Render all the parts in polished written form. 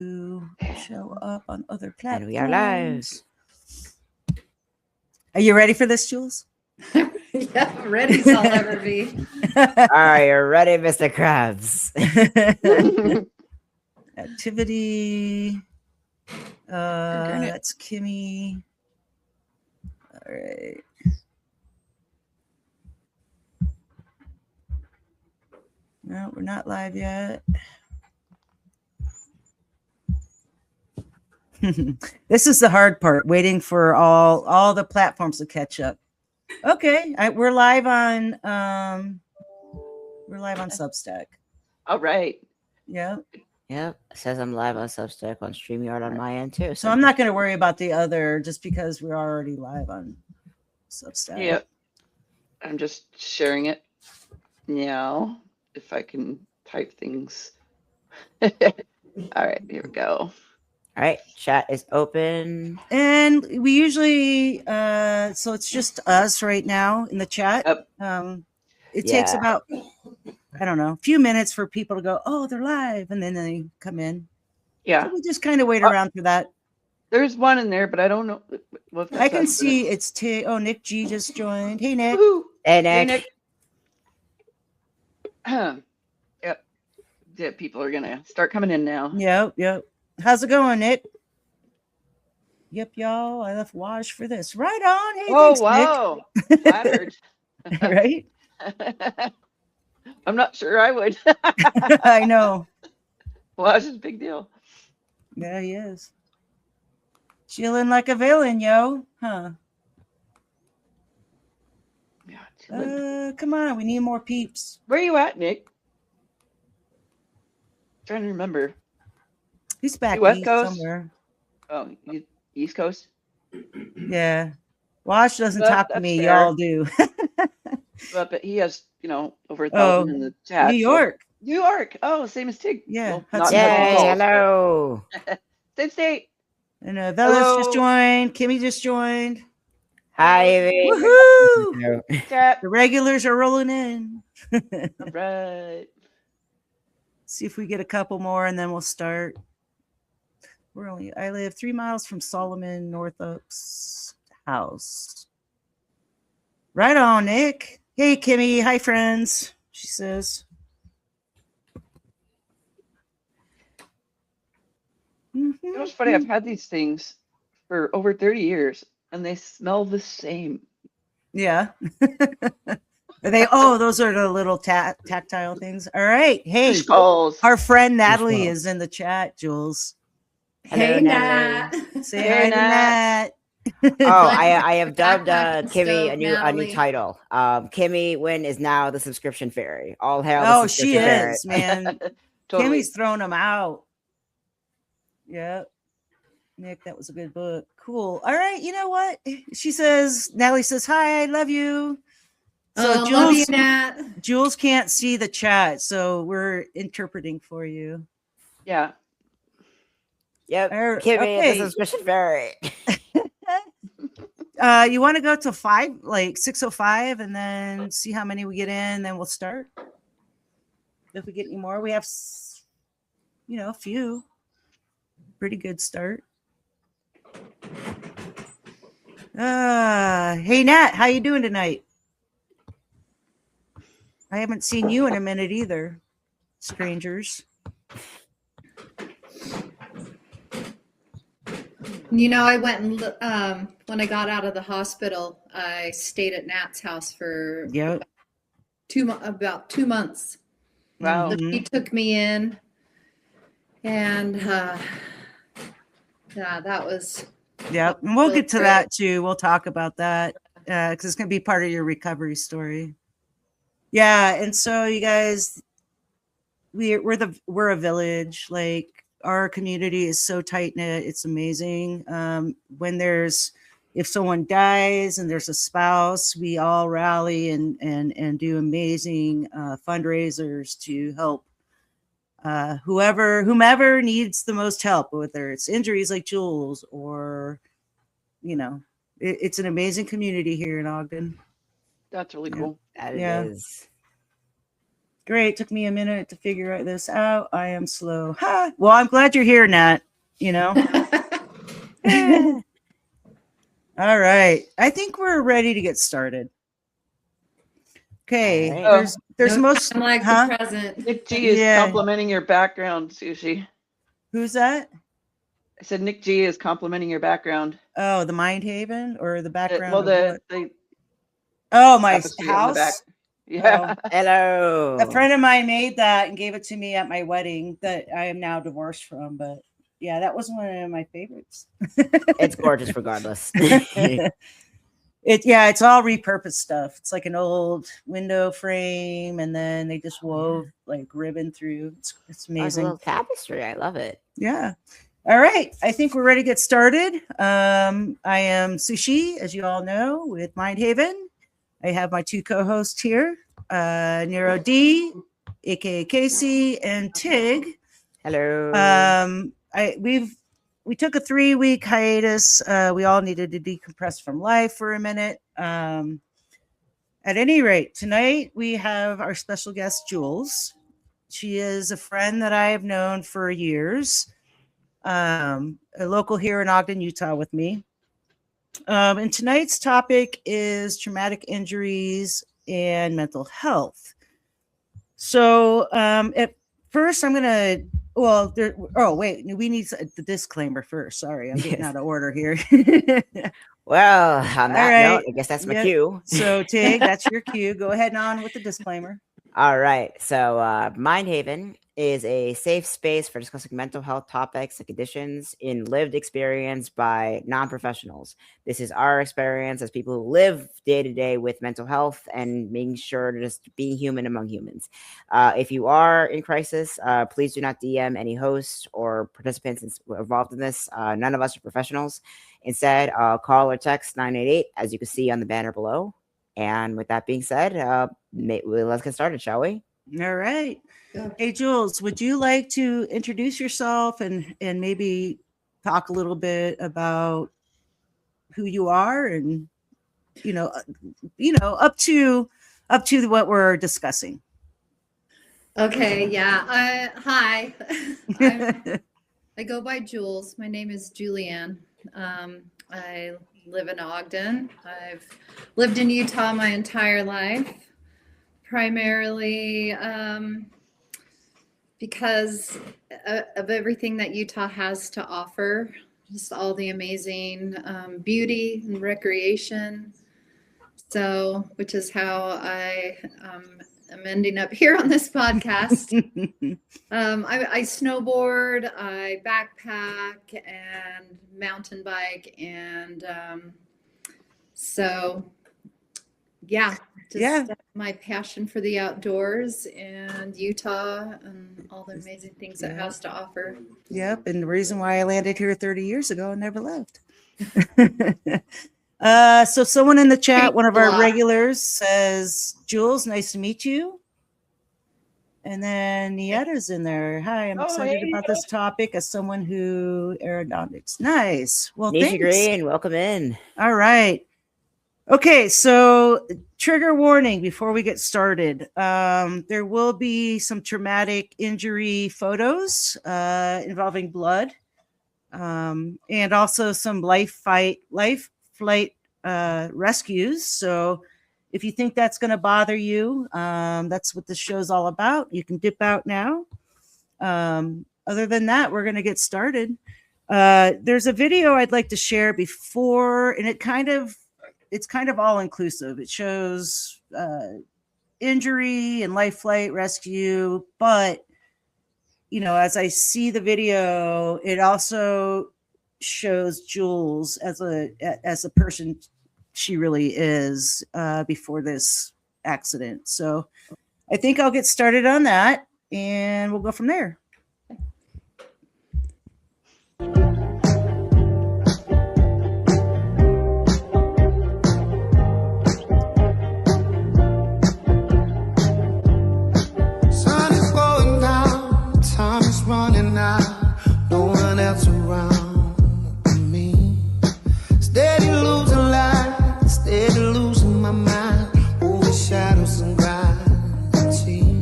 show up on other And we are live. platforms. Are you ready for this, Jules? Yeah, ready as I'll ever be. Are you ready, Mr. Krabs? Activity. Darn it. That's Kimmy. All right. No, we're not live yet. This is the hard part, waiting for all the platforms to catch up. Okay, we're live on Substack. All right. Yeah. Yep. It says I'm live on Substack on StreamYard on my end too. So I'm not going to worry about the other just because we're already live on Substack. Yep. I'm just sharing it now. If I can type things. All right, here we go. All right, chat is open. And we usually, so it's just us right now in the chat. Yep. It takes about, I don't know, a few minutes for people to go, oh, they're live, and then they come in. Yeah. So we just kind of wait around for that. There's one in there, but I don't know. What I can see it's Nick G just joined. Hey, Nick. Woo-hoo. Hey, Nick. Hey, Nick. Yep. Yeah, people are gonna start coming in now. Yep. How's it going, Nick? Yep, y'all. I left Wash for this. Right on. Hey, oh, thanks, wow. Nick. Flattered. Right? I'm not sure I would. I know. Wash is a big deal. Yeah, he is. Chilling like a villain, yo. Huh? Yeah, chilling. Come on. We need more peeps. Where are you at, Nick? Trying to remember. He's back West east Coast? somewhere. Oh, East Coast? Yeah. Wash doesn't But talk to that's me. fair. Y'all do. But he has, over 1,000 in the chat. New York. So. New York. Oh, same as Tig. Yeah. Well, not Yay, Falls, hello. Same state. And Velas just Hello. joined. Kimmy just joined. Hi, Evie. Woohoo! Chat. The regulars are rolling in. All right. See if we get a couple more and then we'll start. I live 3 miles from Solomon Northup's house. Right on, Nick. Hey, Kimmy. Hi, friends. She says. You know what's funny? I've had these things for over 30 years and they smell the same. Yeah. Those are the little tactile things. All right. Hey, Fish balls. our friend Natalie is in the chat, Jules. Hello, Hey, Natalie. Nat. Say Hey, hi to Nat. Nat. Oh, I have dubbed Back on the Kimmy stove, a new Natalie. title. Kimmy Wynn is now the subscription fairy. All hail the Oh, subscription she fairy. is, man. Totally. Kimmy's throwing them out. Yep. Nick, that was a good book. Cool. All right. You know what? Natalie says, hi, I love you. So love you, Nat. Jules can't see the chat, so we're interpreting for you. Yeah. Yep. Kimmy, okay. the subscription fairy. You want to go to 6:05 and then see how many we get in, then we'll start. If we get any more, we have, a few. Pretty good start. Hey, Nat, how you doing tonight? I haven't seen you in a minute either, strangers. I went and when I got out of the hospital, I stayed at Nat's house for about 2 months. Wow. So he took me in, and that was. Yep, and we'll get to that too. We'll talk about that because it's going to be part of your recovery story. Yeah, and so you guys, we're a village. Like, our community is so tight knit; it's amazing. If someone dies and there's a spouse, we all rally and do amazing fundraisers to help whomever needs the most help, whether it's injuries like Jules or, it's an amazing community here in Ogden. That's really cool. That Yeah. is. Great. Took me a minute to figure this out. I am slow. Ha! Well, I'm glad you're here, Nat. You know? All right. I think we're ready to get started. Okay. All right. There's No most time like huh? the present. Nick G is Yeah. complimenting your background, Sushi. Who's that? I said Nick G is complimenting your background. Oh, the Mind Haven or the background Well, of what? the Oh, my tapestry on the back. house. Yeah. Hello. A friend of mine made that and gave it to me at my wedding that I am now divorced from. But yeah, that was one of my favorites. It's gorgeous regardless. It's all repurposed stuff. It's like an old window frame, and then they just wove like ribbon through. It's It's a amazing. little tapestry. I love it. Yeah. All right. I think we're ready to get started. I am Sushi, as you all know, with Mind Haven. I have my two co-hosts here, Nero D, aka Casey, and Tig. Hello. We took a 3-week hiatus. We all needed to decompress from life for a minute. At any rate, tonight we have our special guest, Jules. She is a friend that I have known for years, a local here in Ogden, Utah with me. And tonight's topic is traumatic injuries and mental health. So at first I'm going to we need the disclaimer first. Sorry, I'm getting out of order here. Well, on that note, I guess that's my Yep. cue. So, Tig, that's your cue. Go ahead and on with the disclaimer. All right. So, Mind Haven is a safe space for discussing mental health topics and conditions in lived experience by non-professionals. This is our experience as people who live day to day with mental health and making sure to just be human among humans. If you are in crisis, please do not DM any hosts or participants involved in this. None of us are professionals. Instead, call or text 988, as you can see on the banner below. And with that being said, let's get started, shall we? All right. Yeah. Hey, Jules, would you like to introduce yourself and maybe talk a little bit about who you are and up to what we're discussing? Okay, yeah. Hi. I go by Jules. My name is Julianne. I live in Ogden. I've lived in Utah my entire life, primarily because of everything that Utah has to offer, just all the amazing beauty and recreation. So, which is how I am ending up here on this podcast. I snowboard, I backpack and mountain bike. And my passion for the outdoors and Utah and all the amazing things it has to offer. Yep. And the reason why I landed here 30 years ago and never left. So someone in the chat, one of our regulars, says, Jules, nice to meet you. And then Nietta's in there. Hi, I'm excited about this topic as someone who aeronautics. Nice. Well, Nisha thanks. Green, welcome in. All right. Okay, so trigger warning before we get started. There will be some traumatic injury photos involving blood, and also some life flight rescues. So if you think that's going to bother you, that's what this show's all about. You can dip out now. Other than that, we're going to get started. There's a video I'd like to share before, and it's kind of all inclusive. It shows injury and life flight rescue, but as I see the video, it also shows Jules as a person she really is before this accident. So I think I'll get started on that and we'll go from there. Sun is going down, time is running out, no one else around me. Steady losing light, steady losing my mind, over shadows and gravity.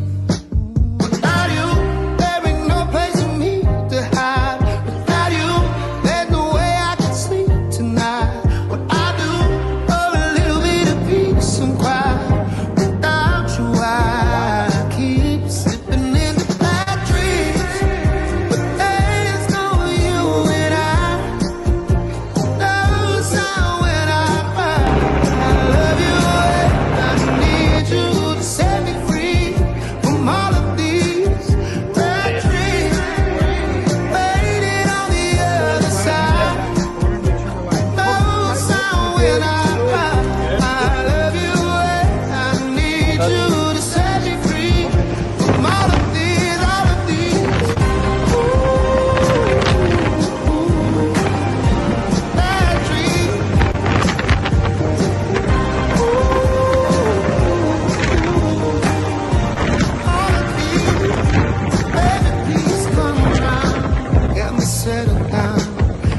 down.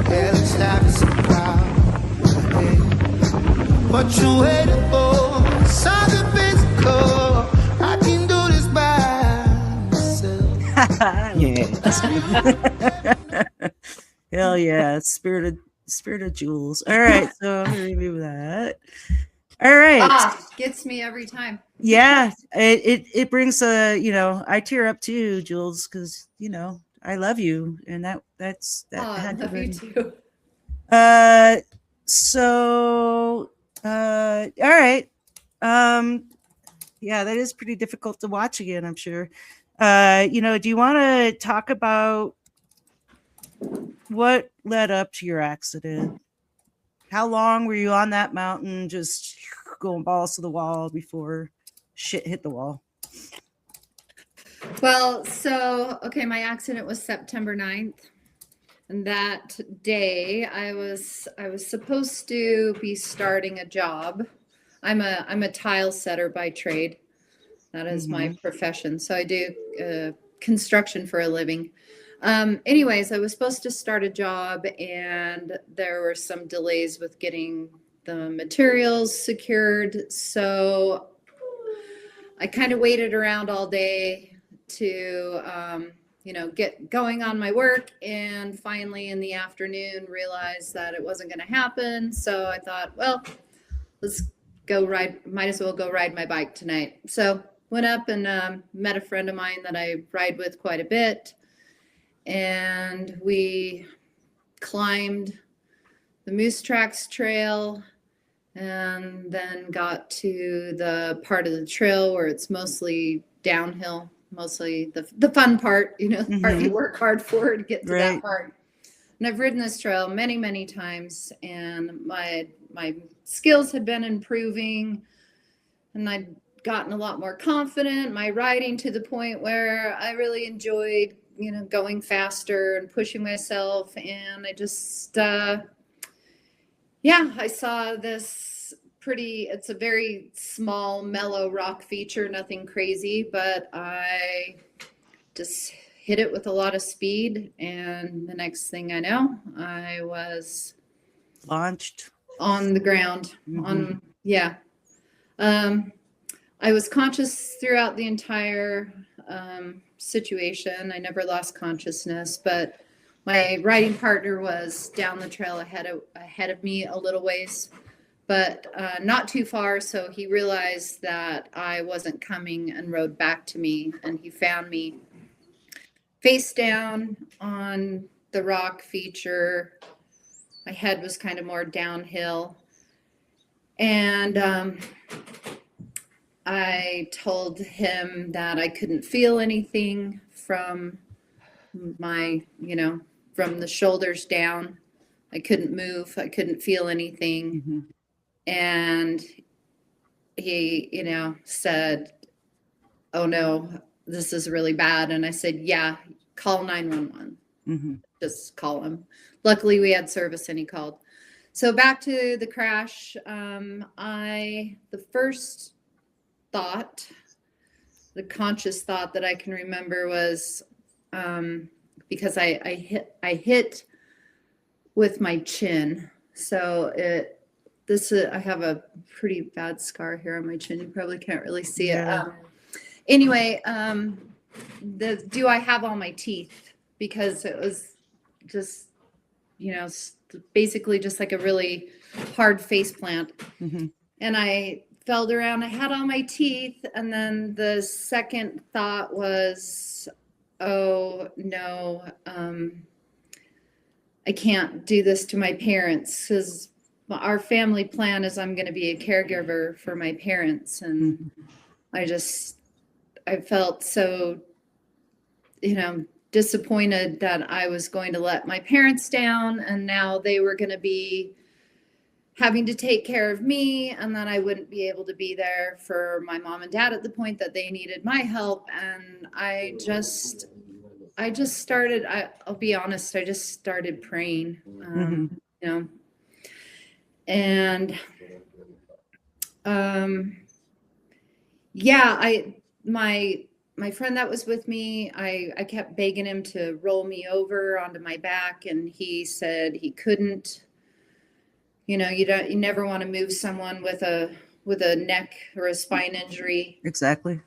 Yeah, let's have it some proud. Hey. What you waiting for? Something physical. I can do this by myself. Hell yeah, spirited jewels. All right, so I'm gonna remove that. All right. Gets me every time. Yeah, it brings I tear up too, Jules, because I love you, and that I had to love you bring. too. So all right. Yeah, that is pretty difficult to watch again, I'm sure. Do you want to talk about what led up to your accident? How long were you on that mountain just going balls to the wall before shit hit the wall? Well, so, okay, my accident was September 9th. And that day I was supposed to be starting a job. I'm a tile setter by trade. That is my profession. So I do construction for a living. Anyways, I was supposed to start a job, and there were some delays with getting the materials secured. So I kind of waited around all day to, get going on my work. And finally in the afternoon realized that it wasn't going to happen. So I thought, well, let's go ride, might as well go ride my bike tonight. So went up and met a friend of mine that I ride with quite a bit. And we climbed the Moose Tracks Trail and then got to the part of the trail where it's mostly downhill, mostly the fun part, the part you work hard for to get to that part. And I've ridden this trail many, many times, and my skills had been improving, and I'd gotten a lot more confident, my riding, to the point where I really enjoyed, going faster and pushing myself. And I just, I saw this it's a very small, mellow rock feature, nothing crazy, but I just hit it with a lot of speed. And the next thing I know, I was launched on the ground. I was conscious throughout the entire situation. I never lost consciousness, but my riding partner was down the trail ahead of me a little ways, but not too far. So he realized that I wasn't coming and rode back to me, and he found me face down on the rock feature. My head was kind of more downhill. And I told him that I couldn't feel anything from my, from the shoulders down. I couldn't move. I couldn't feel anything. And he, said, "Oh no, this is really bad." And I said, "Yeah, call 911. Just call him." Luckily we had service, and he called. So back to the crash. The first thought, the conscious thought that I can remember was, because I hit with my chin. So I have a pretty bad scar here on my chin. You probably can't really see it. Anyway, do I have all my teeth? Because it was just, basically just like a really hard face plant. And I felt around, I had all my teeth. And then the second thought was, oh no, I can't do this to my parents, because our family plan is I'm going to be a caregiver for my parents. And I felt so, disappointed that I was going to let my parents down, and now they were going to be having to take care of me, and that I wouldn't be able to be there for my mom and dad at the point that they needed my help. And I just started, I'll be honest, I just started praying, and my my friend that was with me, I kept begging him to roll me over onto my back, and he said he couldn't. You know, you never want to move someone with a neck or a spine injury. Exactly.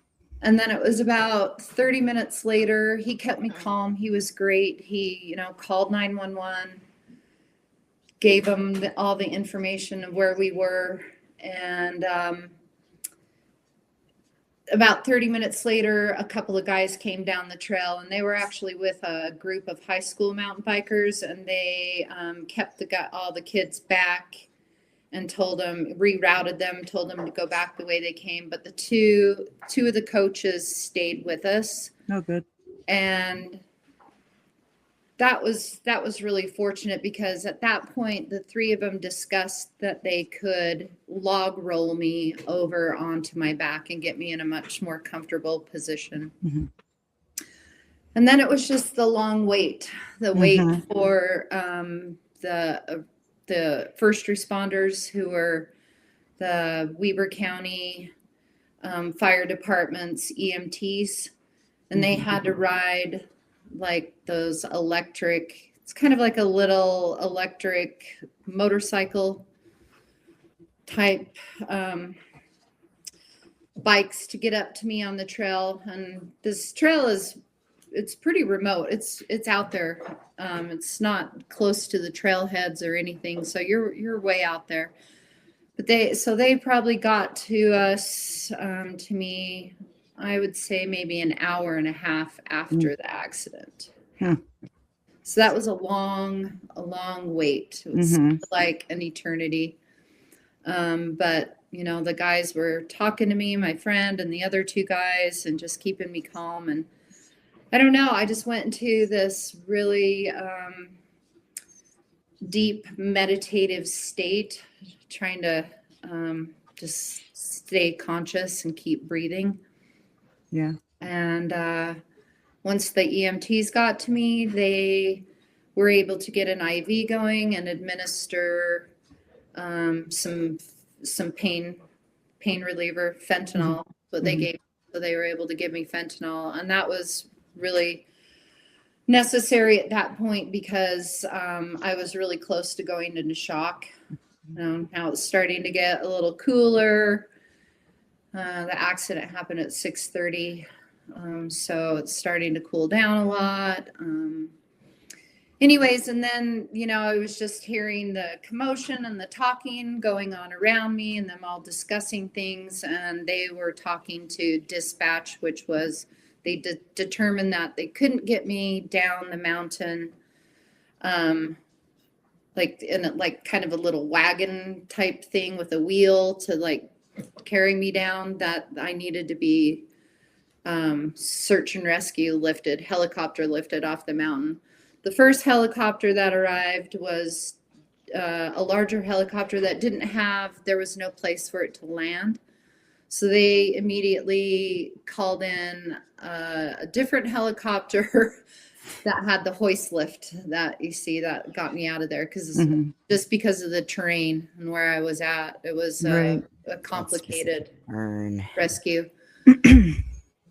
And then it was about 30 minutes later, he kept me calm. He was great. He, you know, called 911, gave him all the information of where we were. And about 30 minutes later, a couple of guys came down the trail, and they were actually with a group of high school mountain bikers, and they kept all the kids back and rerouted them, told them to go back the way they came. But the two of the coaches stayed with us. Oh, good. And that was really fortunate, because at that point, the three of them discussed that they could log roll me over onto my back and get me in a much more comfortable position. Mhm. And then it was just the long wait, for the first responders, who were the Weber County fire department's EMTs, and they had to ride like those electric, it's kind of like a little electric motorcycle type bikes to get up to me on the trail. And this trail it's pretty remote. It's out there. It's not close to the trailheads or anything. So you're way out there. But they probably got to us, to me, I would say maybe an hour and a half after the accident. Hmm. So that was a long wait. It was like an eternity. But you know, the guys were talking to me, my friend and the other two guys, and just keeping me calm. And I don't know, I just went into this really deep meditative state, trying to just stay conscious and keep breathing. Yeah. And once the EMTs got to me, they were able to get an IV going and administer some pain reliever, fentanyl. What they gave, so they were able to give me fentanyl, and that was really necessary at that point, because I was really close to going into shock. Now it's starting to get a little cooler. The accident happened at 6:30, so it's starting to cool down a lot. Anyways, and then, you know, I was just hearing the commotion and the talking going on around me, and them all discussing things, and they were talking to dispatch, which was, they determined that they couldn't get me down the mountain, like in like kind of a little wagon type thing with a wheel to like carry me down, that I needed to be search and rescue helicopter lifted off the mountain. The first helicopter that arrived was a larger helicopter that there was no place for it to land. So they immediately called in a different helicopter that had the hoist lift that you see, that got me out of there, just because of the terrain and where I was at. It was a complicated rescue.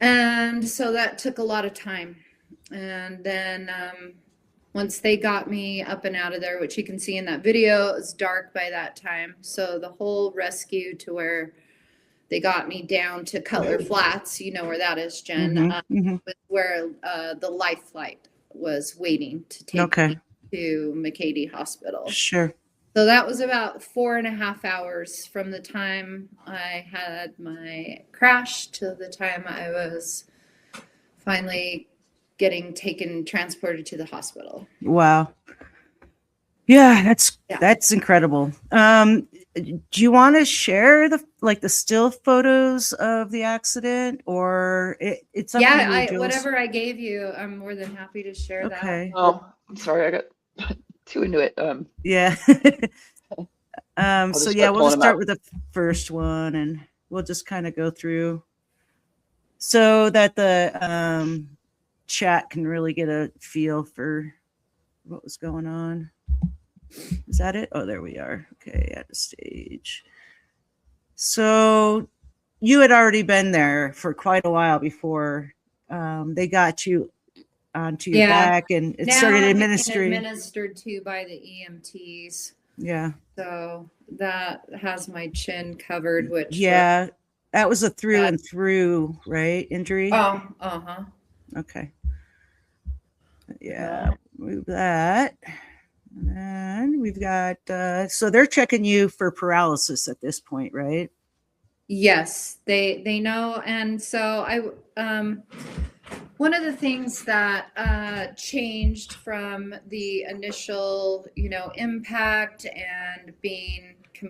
And so that took a lot of time. And then once they got me up and out of there, which you can see in that video, it was dark by that time. So the whole rescue to where they got me down to Cutler Flats, you know where that is, Jen, was where the life flight was waiting to take me to McCady Hospital. Sure. So that was about 4.5 hours from the time I had my crash to the time I was finally getting transported to the hospital. Wow. Yeah, that's incredible. Do you want to share the still photos of the accident, or it's up to you, whatever I gave you, I'm more than happy to share that. Oh, I'm sorry, I got too into it. Yeah. So yeah, we'll just start with the first one, and we'll just kind of go through so that the chat can really get a feel for what was going on. Is that it? Oh, there we are. Okay, at the stage. So you had already been there for quite a while before they got you onto your Yeah. back, and it Now started I'm being administering. administered to by the EMTs. Yeah, So that has my chin covered, which yeah, that was a through That- and through, right? Injury. uh-huh. Okay. Yeah, move that. And then we've got so they're checking you for paralysis at this point, right? Yes, they know. And so one of the things that changed from the initial, impact and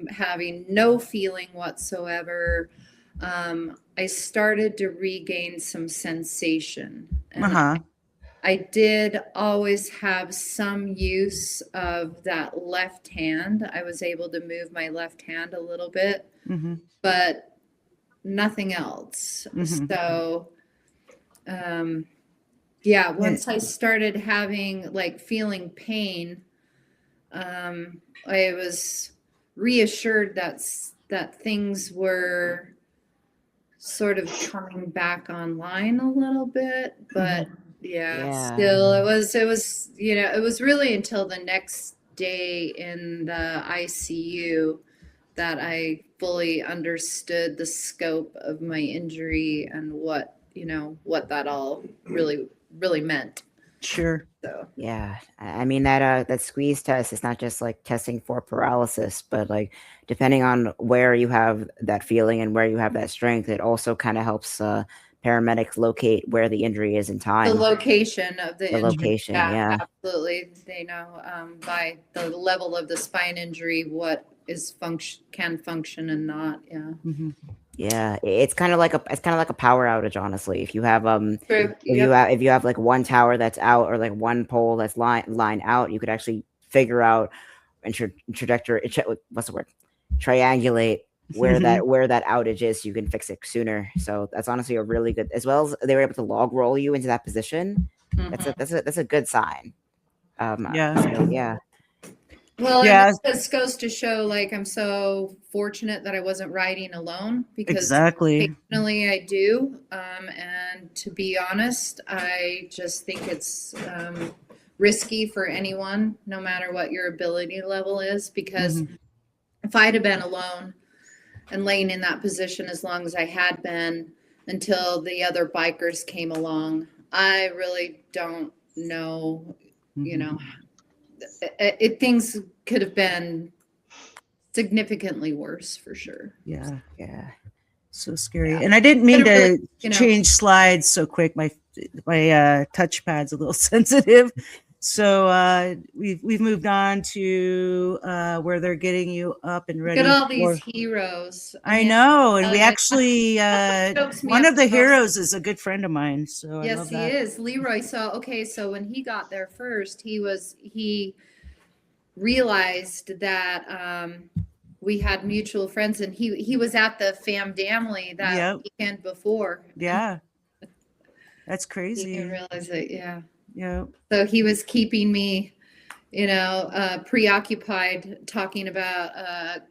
having no feeling whatsoever, I started to regain some sensation. And Uh-huh. I did always have some use of that left hand. I was able to move my left hand a little bit, Mm-hmm. but nothing else. Mhm. So, yeah, once I started having feeling pain, I was reassured that things were sort of coming back online a little bit, but Yeah. still it was it was really until the next day in the ICU that I fully understood the scope of my injury and what that all really meant. Sure. So Yeah, I mean that squeeze test is not just like testing for paralysis, but like depending on where you have that feeling and where you have that strength, it also kind of helps paramedics locate where the injury is in the time. location of the The injury, location, yeah. absolutely. They know by the level of the spine injury what is can function and not. Yeah. Mhm. Yeah, it's kind of like a power outage, honestly. If you have True. if you have like one tower that's out or like one pole that's line out, you could actually figure out and trajectory. What's the word? Triangulate where that outage is, so you can fix it sooner. So that's honestly a really good. As well as they were able to log roll you into that position. Mhm. That's a good sign. Yeah. So yeah. Well, Yeah. and this goes to show, I'm so fortunate that I wasn't riding alone, because Exactly. occasionally I do. And to be honest, I just think it's risky for anyone, no matter what your ability level is, because Mhm. if I'd have been alone and laying in that position as long as I had been until the other bikers came along, I really don't know, Mhm. things could have been significantly worse for sure. Yeah. Yeah. So scary. Yeah. And I didn't mean But to really, change slides so quick. My touchpad's a little sensitive. So we've moved on to where they're getting you up and Look ready at all for. these heroes. I know, and tell we you, actually chokes me one up of the the most. heroes is a good friend of mine. So I Yes, love he that. is. Leroy. So when he got there first, he realized that we had mutual friends, and he was at the family that Yep. weekend before. Yeah. That's He crazy. didn't realize it. Yeah. Yeah. So he was keeping me, preoccupied, talking about,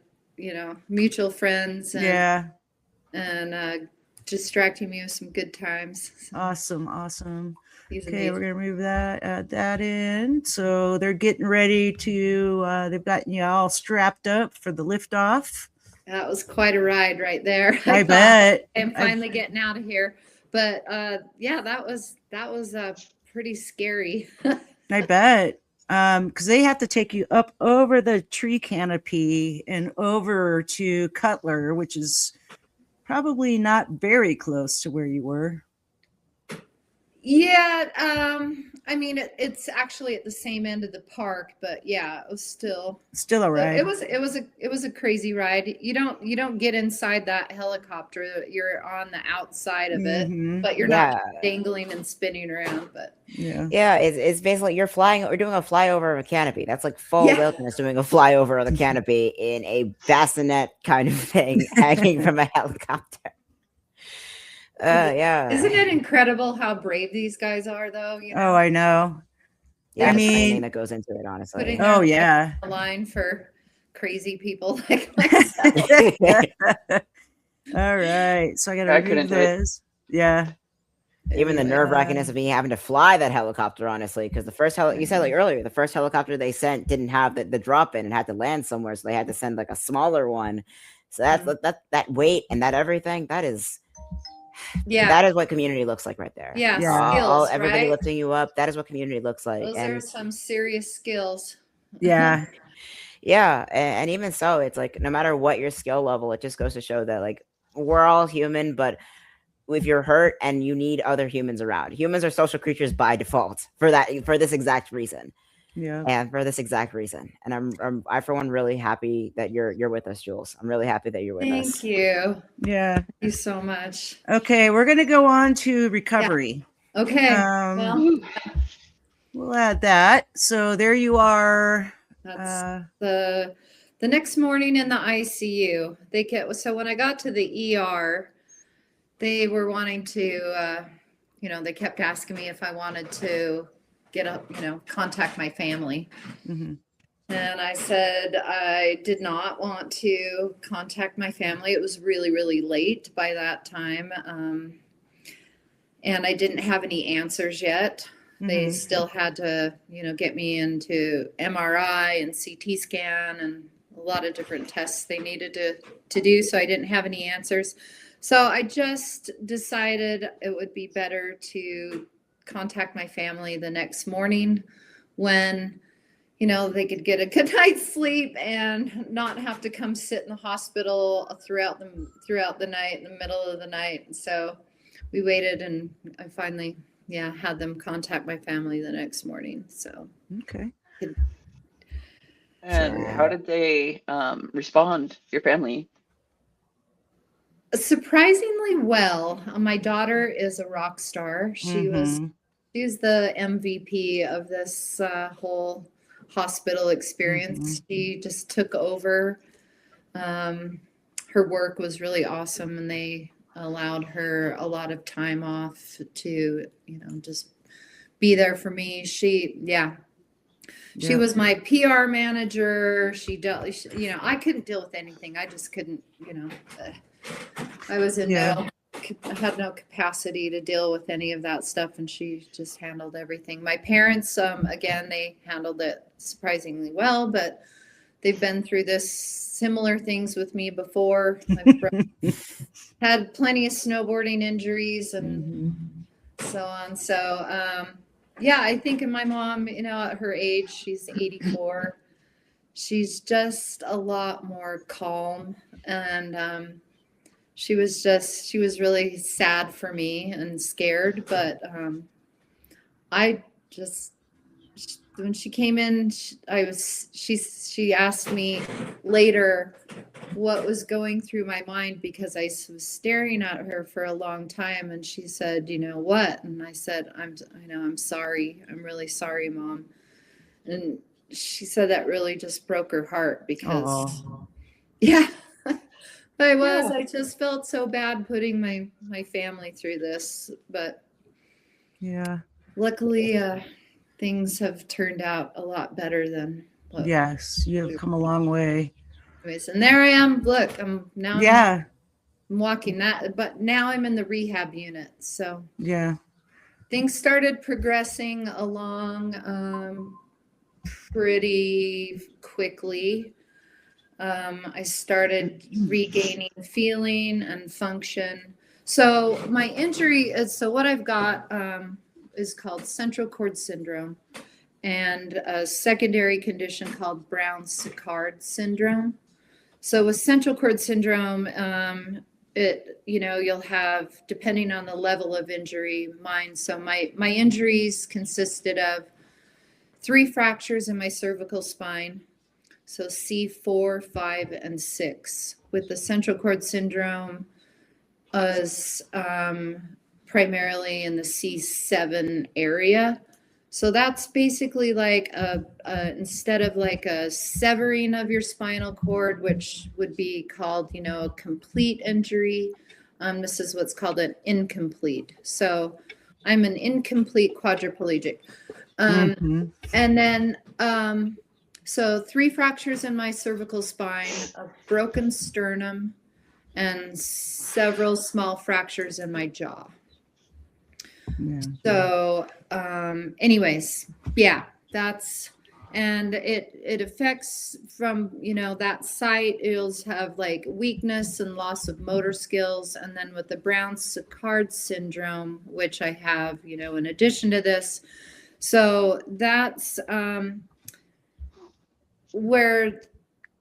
mutual friends and distracting me with some good times. So Awesome. he's Okay, amazing. we're gonna move that in. So they're getting ready to. They've gotten you all strapped up for the liftoff. That was quite a ride right there. I thought, bet. I'm finally getting out of here. But yeah, that was pretty scary. I bet. Because they have to take you up over the tree canopy and over to Cutler, which is probably not very close to where you were. Yeah, I mean it's actually at the same end of the park, but yeah, it was still a ride. it was a crazy ride. You don't get inside that helicopter. You're on the outside of it, but you're not dangling and spinning around. But yeah, it's basically you're flying. We're doing a flyover of a canopy. That's like full wilderness doing a flyover of the canopy in a bassinet kind of thing, hanging from a helicopter. Yeah. Isn't it incredible how brave these guys are, though? Oh, I know. Yeah, I the mean, training that goes into it, honestly. Putting oh their yeah. life on the line for crazy people like myself. All right, so I gotta I couldn't remove do it. this. Yeah. Even the Anyway. nerve wrackingness of me having to fly that helicopter, honestly, because the first you said like earlier, the first helicopter they sent didn't have the drop in and had to land somewhere, so they had to send like a smaller one. So that's that weight and that everything. That is what community looks like right there. Yeah, Yeah. skills, Everybody right? lifting you up. That is what community looks like. Those and are some serious skills. Yeah. Yeah, and even so, it's like no matter what your skill level, it just goes to show that like we're all human, but if you're hurt and you need other humans around, humans are social creatures by default for this exact reason. Yeah. And for this exact reason. And I for one really happy that you're with us, Jules. I'm really happy that you're with us. Thank you. Yeah. Thank you so much. Okay, we're gonna go on to recovery. Okay. Well, we'll add that. So there you are. That's the next morning in the ICU. So when I got to the ER, they were wanting to, they kept asking me if I wanted to get up, contact my family. Mm-hmm. And I said I did not want to contact my family. It was really, really late by that time. And I didn't have any answers yet. They still had to, get me into MRI and CT scan and a lot of different tests they needed to do. So I didn't have any answers. So I just decided it would be better to contact my family the next morning when, they could get a good night's sleep and not have to come sit in the hospital throughout the night, in the middle of the night. And so we waited, and I finally, had them contact my family the next morning. So Okay. And how did they respond, your family? Surprisingly well. My daughter is a rock star. She's the MVP of this whole hospital experience. She just took over. Her work was really awesome, and they allowed her a lot of time off to, just be there for me. She was my PR manager. She dealt, I couldn't deal with anything. I just couldn't, I was I had no capacity to deal with any of that stuff, and she just handled everything. My parents, again, they handled it surprisingly well, but they've been through similar things with me before. I've had plenty of snowboarding injuries and so on. So, I think in my mom, at her age, she's 84. She's just a lot more calm, and she was really sad for me and scared, but when she came in, she asked me later what was going through my mind, because I was staring at her for a long time, and she said, what? And I said, I'm sorry. I'm really sorry, Mom. And she said that really just broke her heart, because I just felt so bad putting my family through this, but luckily things have turned out a lot better than what. Yes, you have come a long way. Anyways, and there I am. Look, I'm now. Yeah. I'm walking that, but now I'm in the rehab unit. So things started progressing along pretty quickly. I started regaining feeling and function. So my injury what I've got is called central cord syndrome, and a secondary condition called Brown-Séquard syndrome. So with central cord syndrome, you'll have, depending on the level of injury, mine. So my injuries consisted of 3 fractures in my cervical spine. So C4, 5, and 6. With the central cord syndrome, was primarily in the C7 area. So that's basically like instead of like a severing of your spinal cord, which would be called, a complete injury. This is what's called an incomplete. So I'm an incomplete quadriplegic. And then, so 3 fractures in my cervical spine, a broken sternum, and several small fractures in my jaw. Yeah. So, anyways, yeah, and it affects from, that site, it'll have like weakness and loss of motor skills. And then with the Brown-Séquard syndrome, which I have, in addition to this. So that's, where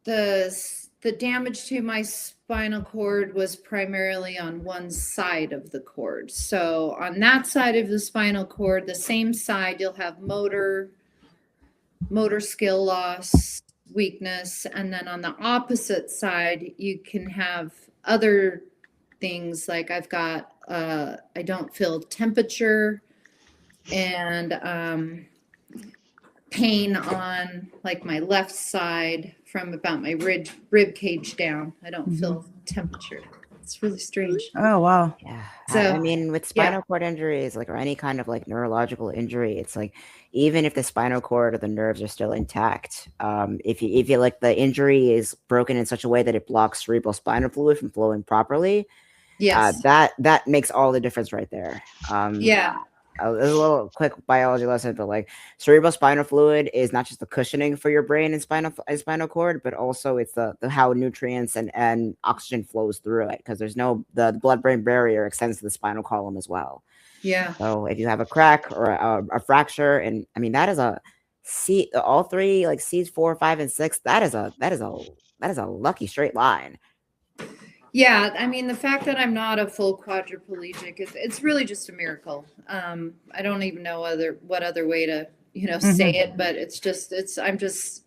the damage to my spinal cord was primarily on one side of the cord. So on that side of the spinal cord, the same side, you'll have motor skill loss, weakness, and then on the opposite side, you can have other things like I've got I don't feel temperature and pain on like my left side from about my rib cage down. I don't feel temperature. It's really strange. Oh, wow. Yeah. So, I mean, with spinal cord injuries, like, or any kind of like neurological injury, it's like, even if the spinal cord or the nerves are still intact, if you like the injury is broken in such a way that it blocks cerebral spinal fluid from flowing properly, yes. that makes all the difference right there. Yeah. There's a little quick biology lesson, but like cerebral spinal fluid is not just the cushioning for your brain and spinal cord, but also it's the how nutrients and oxygen flows through it, because there's the blood-brain barrier extends to the spinal column as well. Yeah. So if you have a crack or a fracture, and I mean that is a C, all three, like C's 4, 5, and 6, that is a lucky straight line. Yeah, I mean, the fact that I'm not a full quadriplegic, it's really just a miracle. I don't even know what other way to, say it, but I'm just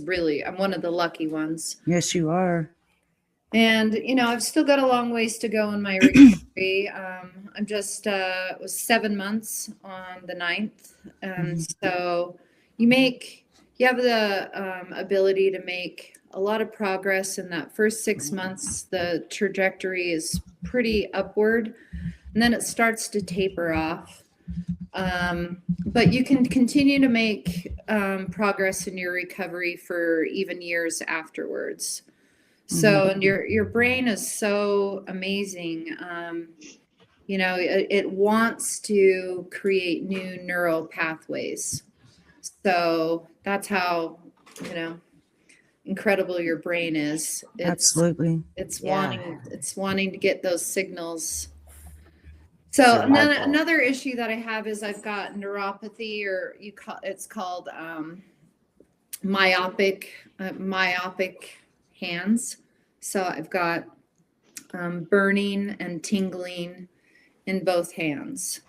really, I'm one of the lucky ones. Yes, you are. And, I've still got a long ways to go in my recovery. I'm just, it was 7 months on the 9th. And so you have the ability to make a lot of progress in that first 6 months. The trajectory is pretty upward, and then it starts to taper off. But you can continue to make progress in your recovery for even years afterwards. So, and your brain is so amazing. It wants to create new neural pathways. So that's how, incredible your brain is. Absolutely. It's Yeah. wanting to get those signals. So and then another issue that I have is I've got neuropathy, or it's called myopic hands. So I've got burning and tingling in both hands,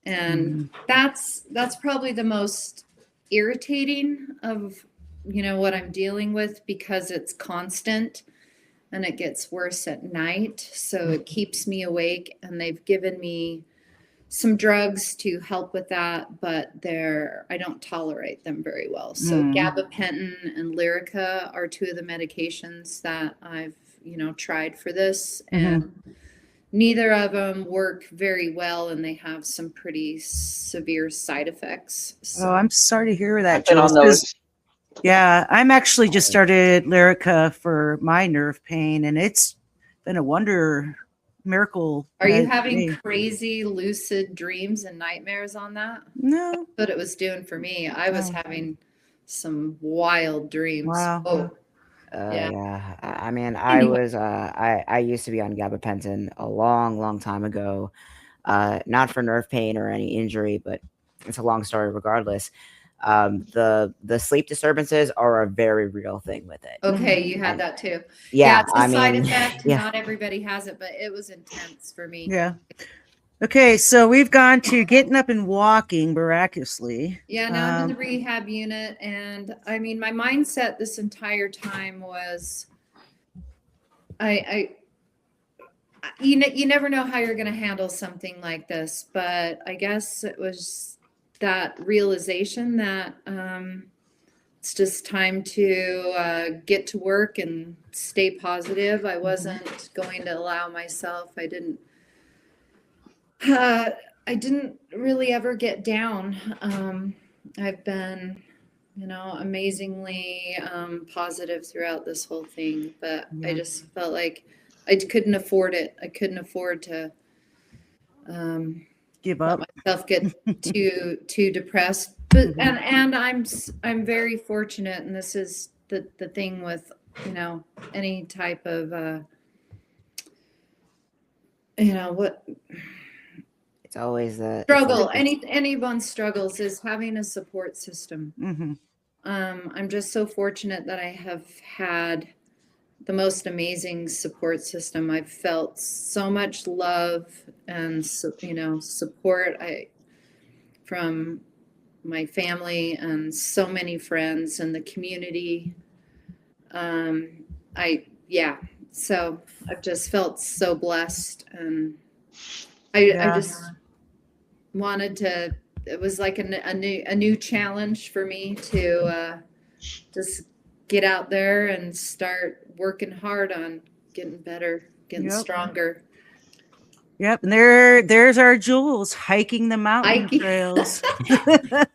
and that's probably the most irritating of what I'm dealing with, because it's constant and it gets worse at night. So it keeps me awake, and they've given me some drugs to help with that, but I don't tolerate them very well. So gabapentin and Lyrica are two of the medications that I've, tried for this, and neither of them work very well, and they have some pretty severe side effects. So. Oh, I'm sorry to hear that, I've been on Jules. 'Cause- those. Yeah, I'm actually just started Lyrica for my nerve pain, and it's been a miracle. Are you med having today. crazy lucid dreams and nightmares on that? No. That's what it was doing for me. I was having some wild dreams. Wow. Oh, Yeah. I mean, Anyway. I used to be on gabapentin a long time ago, not for nerve pain or any injury, but it's a long story regardless. The sleep disturbances are a very real thing with it. Okay, you had that too. Yeah, it's a I side mean, effect. yeah. Not everybody has it, but it was intense for me. Yeah. Okay, so we've gone to getting up and walking miraculously. Yeah, now I'm in the rehab unit, and I mean, my mindset this entire time was, you never know how you're going to handle something like this, but I guess it was that realization that it's just time to get to work and stay positive. I wasn't going to allow myself. I didn't really ever get down. I've been, amazingly positive throughout this whole thing, but I just felt like I couldn't afford it. I couldn't afford to Give let up. myself get too depressed. But and I'm very fortunate, and this is the thing with, you know, any type of you know what It's always the struggle, anyone's struggles is having a support system. Mm-hmm. I'm just so fortunate that I have had the most amazing support system. I've felt so much love and you know, support from my family and so many friends and the community. Yeah, so I've just felt so blessed, and I just wanted to. It was like a new challenge for me to just get out there and start working hard on getting better, getting stronger. Yep. And there's our Jules hiking the mountain Hiking. trails.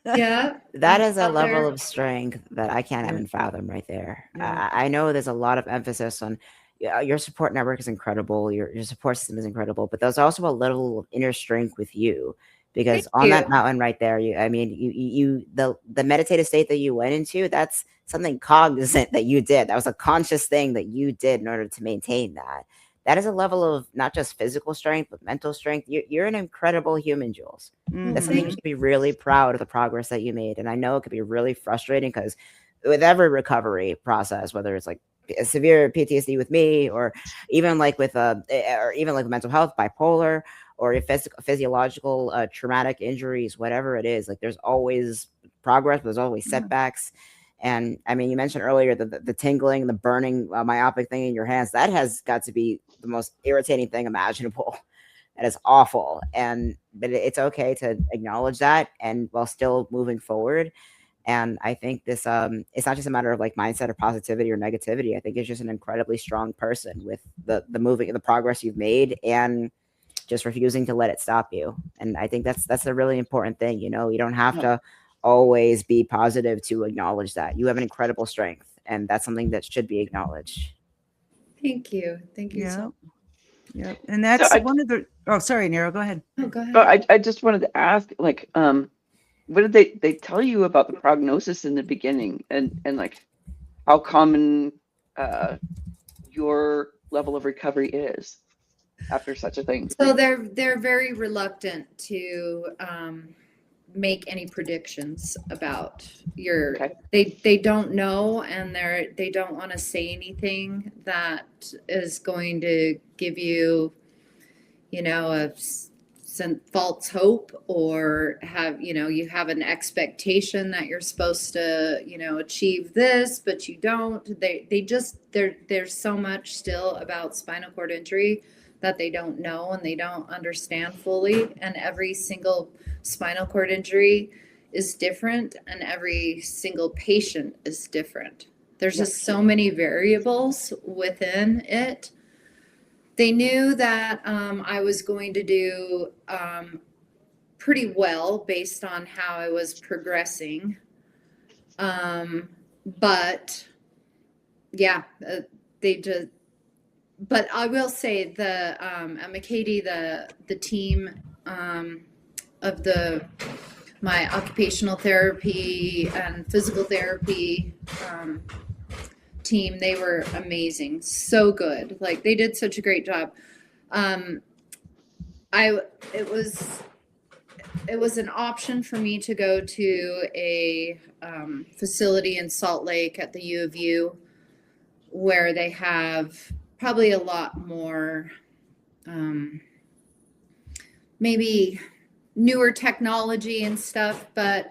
Yeah. that is a Out level there. of strength that I can't Yeah. even fathom right there. Yeah. I know there's a lot of emphasis on your support network is incredible, your support system is incredible, but there's also a level of inner strength with you because Thank on you. that mountain right there, the meditative state that you went into, that's something cognizant that you did. That was a conscious thing that you did in order to maintain that. That is a level of not just physical strength, but mental strength. You're an incredible human, Jules. That's something you Mhm. should be really proud of the progress that you made. And I know it could be really frustrating because with every recovery process, whether it's like a severe PTSD with me, or even like with or even like mental health, bipolar, or if physiological traumatic injuries, whatever it is, like there's always progress, but there's always setbacks. And I mean, you mentioned earlier the tingling, the burning, myopic thing in your hands. That has got to be the most irritating thing imaginable. That is awful. But it's okay to acknowledge that and while still moving forward. And I think this it's not just a matter of like mindset or positivity or negativity. I think it's just an incredibly strong person with the progress you've made and just refusing to let it stop you. And I think that's a really important thing. You know, you don't have to always be positive to acknowledge that. You have an incredible strength, and that's something that should be acknowledged. Thank you. Thank you Yeah. so Yep. And So that's one of the sorry, Nero, go ahead. much. Oh, go ahead. But I just wanted to ask, like, what did they tell you about the prognosis in the beginning, and like how common your level of recovery is after such a thing? So they're very reluctant to make any predictions about your. Okay. They don't know, and they don't want to say anything that is going to give you, you know, some false hope, or have, you know, you have an expectation that you're supposed to, you know, achieve this, but you don't. They just there's so much still about spinal cord injury that they don't know and they don't understand fully, and every single spinal cord injury is different and every single patient is different. There's just so many variables within it. They knew that I was going to do pretty well based on how I was progressing. But yeah, they just, but I will say the at McCady, the team of my occupational therapy and physical therapy team, they were amazing, so good. Like they did such a great job. It was an option for me to go to a facility in Salt Lake at the U of U, where they have probably a lot more maybe newer technology and stuff, but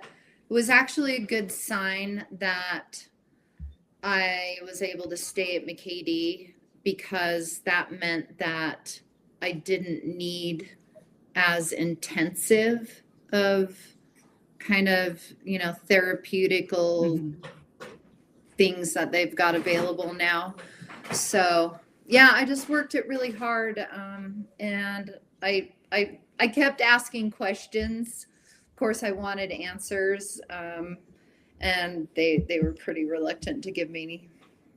it was actually a good sign that I was able to stay at McCady, because that meant that I didn't need as intensive of kind of, you know, therapeutical things that they've got available now. So yeah, I just worked it really hard, and I kept asking questions. Of course, I wanted answers, and they were pretty reluctant to give me any,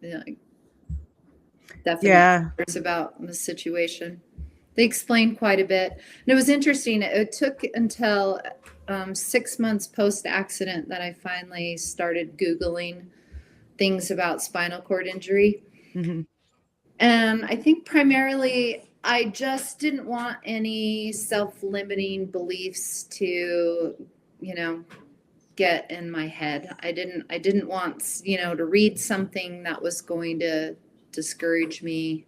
you know, definite answers about the situation. They explained quite a bit. And it was interesting. It took until 6 months post-accident that I finally started Googling things about spinal cord injury. Mhm. And I think primarily I just didn't want any self-limiting beliefs to, get in my head. I didn't want, to read something that was going to discourage me.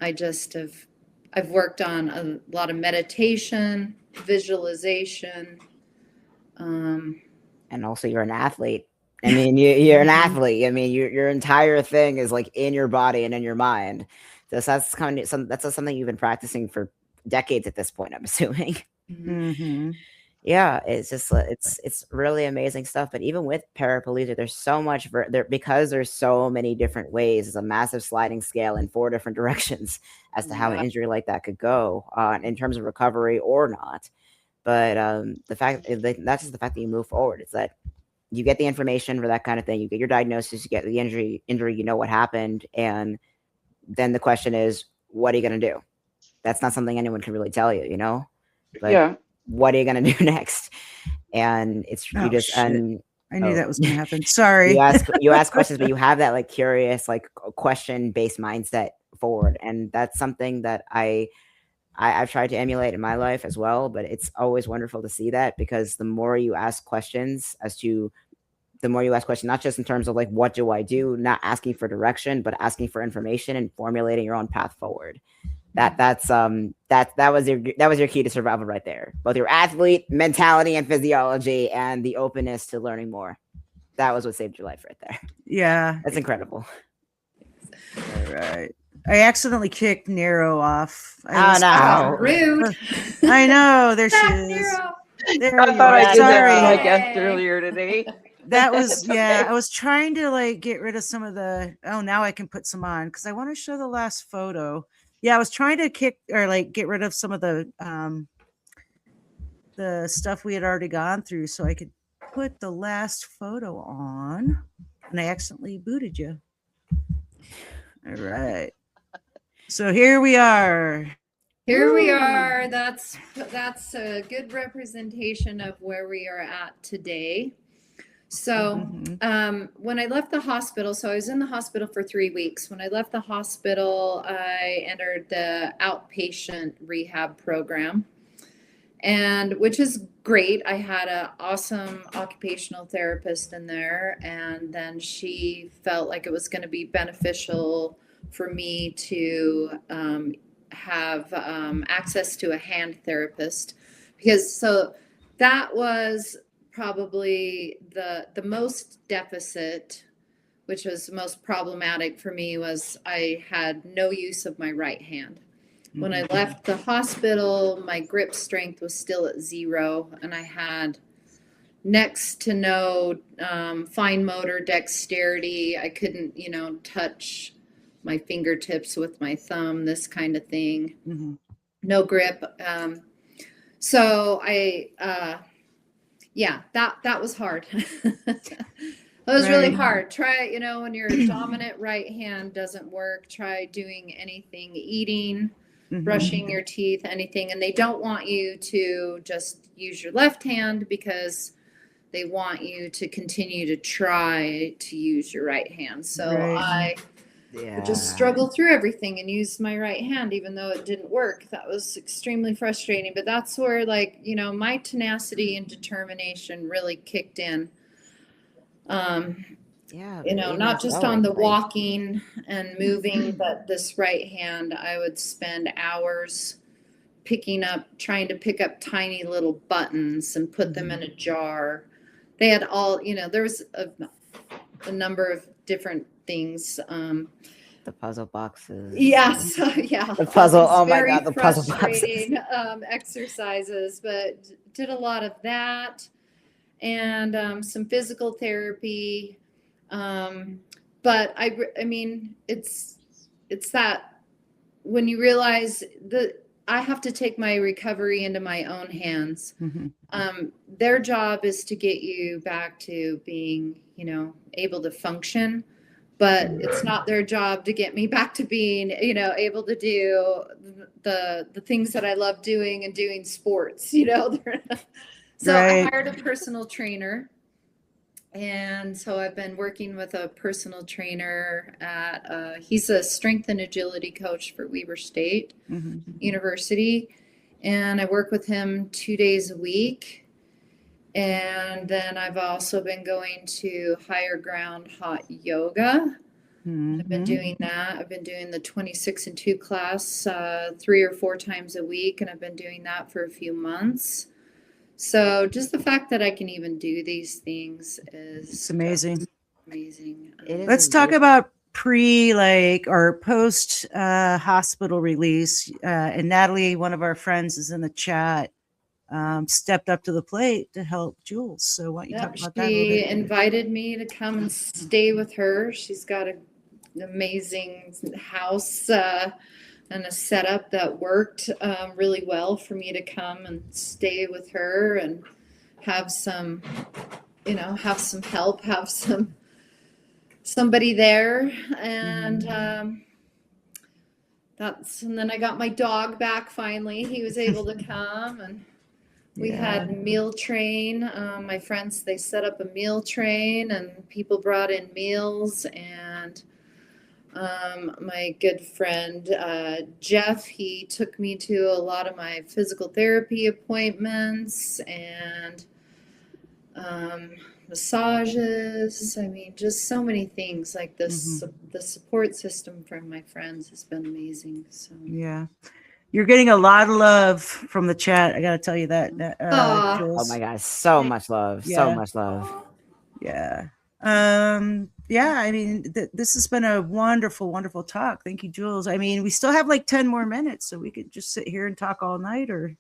I've worked on a lot of meditation, visualization. And also, you're an athlete. I mean, you're an athlete. I mean, your entire thing is like in your body and in your mind. So that's kind of something you've been practicing for decades at this point, I'm assuming. Mhm. Yeah, it's just it's really amazing stuff. But even with paraplegia, there's so much there because there's so many different ways. It's a massive sliding scale in 4 different directions as to how an Yeah. injury like that could go in terms of recovery or not. But that's just the fact that you move forward. It's that you get the information for that kind of thing. You get your diagnosis, you get the injury, you know what happened, and then the question is, what are you going to do? That's not something anyone can really tell you, But Yeah. what are you going to do next? And it's you Oh, just shit. and I knew oh, that was going to happen. Sorry. you ask questions, but you have that like curious, like question based mindset forward, and that's something that I've tried to emulate in my life as well. But it's always wonderful to see that, because the more you ask questions, not just in terms of like, what do I do, not asking for direction, but asking for information and formulating your own path forward. That was your key to survival right there. Both your athlete mentality and physiology and the openness to learning more. That was what saved your life right there. Yeah. That's incredible. All right. I accidentally kicked Nero off. Oh, no. Rude. I know. There she Back, is. Nero. There I you thought are. I did that to my Sorry. guest earlier today. That was, It's yeah, okay. I was trying to like get rid of some of the, now I can put some on because I want to show the last photo. Yeah, I was trying to get rid of some of the stuff we had already gone through so I could put the last photo on, and I accidentally booted you. All right. So here we are. Here we are. That's a good representation of where we are at today. So when I left the hospital, so I was in the hospital for 3 weeks. When I left the hospital, I entered the outpatient rehab program, and which is great. I had an awesome occupational therapist in there, and then she felt like it was going to be beneficial for me to have access to a hand therapist, because that was probably the most deficit, which was most problematic for me, was I had no use of my right hand. When I left the hospital, my grip strength was still at 0, and I had next to no fine motor dexterity. I couldn't, touch my fingertips with my thumb, this kind of thing. No grip. So that was hard. It was really hard. Try, when your dominant right hand doesn't work, try doing anything, eating, brushing your teeth, anything. And they don't want you to just use your left hand, because they want you to continue to try to use your right hand. So I just struggled through everything and used my right hand, even though it didn't work. That was extremely frustrating. But that's where, my tenacity and determination really kicked in. Not just on the walking and moving, but this right hand, I would spend hours trying to pick up tiny little buttons and put them in a jar. They had all, there was a number of different things. The puzzle boxes. Yes, yeah. The puzzle. Oh my God, the puzzle boxes. Exercises, but did a lot of that, and some physical therapy. But I mean, it's that when you realize that I have to take my recovery into my own hands. Their job is to get you back to being, able to function, but it's not their job to get me back to being, able to do the things that I love doing and doing sports, So I Right. hired a personal trainer. And so I've been working with a personal trainer he's a strength and agility coach for Weber State University. And I work with him 2 days a week. And then I've also been going to Higher Ground Hot Yoga. I've been doing that. I've been doing the 26 and 2 class 3 or 4 times a week. And I've been doing that for a few months. So just the fact that I can even do these things is It's amazing. amazing. It is Let's talk indeed. about or post hospital release. And Natalie, one of our friends, is in the chat. Stepped up to the plate to help Jules. So why don't you talk about that a little She bit? invited me to come and stay with her. She's got an amazing house and a setup that worked really well for me to come and stay with her and have some, have some help, have somebody there. And and then I got my dog back finally. He was able to come, and we had meal train. My friends, they set up a meal train and people brought in meals. And my good friend Jeff, he took me to a lot of my physical therapy appointments and massages. I mean, just so many things like this. The support system from my friends has been amazing. So Yeah. You're getting a lot of love from the chat. I got to tell you that. Aw. Jules. Oh my gosh, so much love. So Yeah. much love. Yeah. I mean, this has been a wonderful, wonderful talk. Thank you, Jules. I mean, we still have like 10 more minutes, so we could just sit here and talk all night or.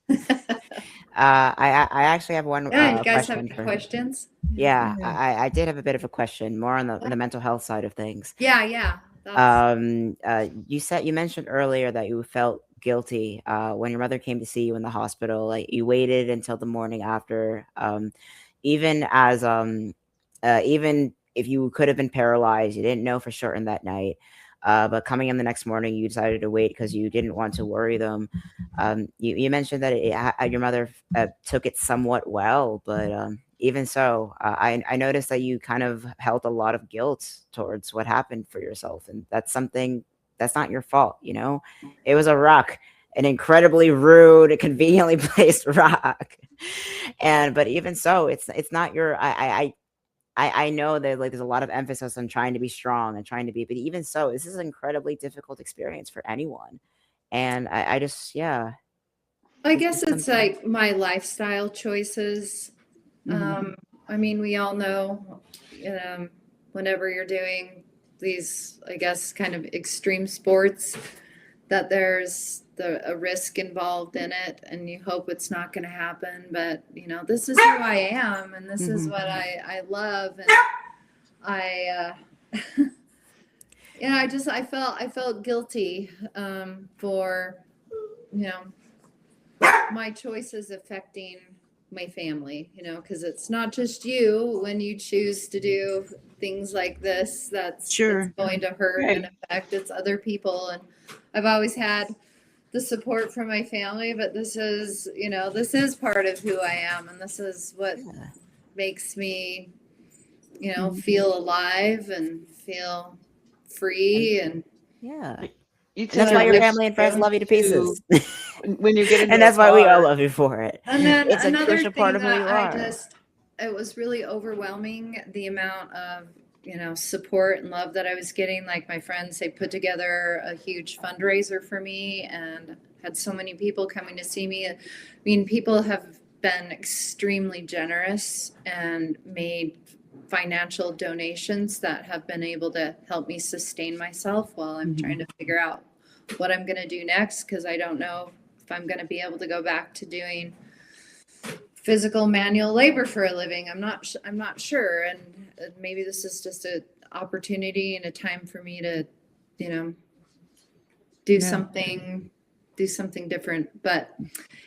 I actually have one Yeah, you guys have question any for questions? Yeah, I did have a bit of a question, more on the mental health side of things. Yeah. That's You mentioned earlier that you felt guilty when your mother came to see you in the hospital. Like you waited until the morning after, even as even if you could have been paralyzed, you didn't know for certain that night. But coming in the next morning, you decided to wait because you didn't want to worry them. You mentioned that your mother took it somewhat well, but even so, I noticed that you kind of held a lot of guilt towards what happened for yourself, and that's something that's not your fault. It was a rock, an incredibly rude, conveniently placed rock, but even so, it's not your. I know that like there's a lot of emphasis on trying to be strong and trying to be, but even so, this is an incredibly difficult experience for anyone. And I just, yeah. I guess it's like my lifestyle choices. I mean, we all know, whenever you're doing these, I guess, kind of extreme sports, that there's a risk involved in it, and you hope it's not going to happen. But this is who I am, and this is what I love, and I felt guilty for my choices affecting my family, because it's not just you when you choose to do things like this that's going to hurt and affect, it's other people. And I've always had the support from my family, but this is part of who I am, and this is what makes me feel alive and feel free. And that's why your family and friends love you to pieces. When you get into and that's why we all love you for it. And then it's another a crucial thing part of who you that are. It was really overwhelming, the amount of support and love that I was getting. Like my friends, they put together a huge fundraiser for me and had so many people coming to see me. I mean, people have been extremely generous and made financial donations that have been able to help me sustain myself while I'm trying to figure out what I'm going to do next, because I don't know if I'm going to be able to go back to doing physical manual labor for a living. I'm not sure, and maybe this is just an opportunity and a time for me to do something different. But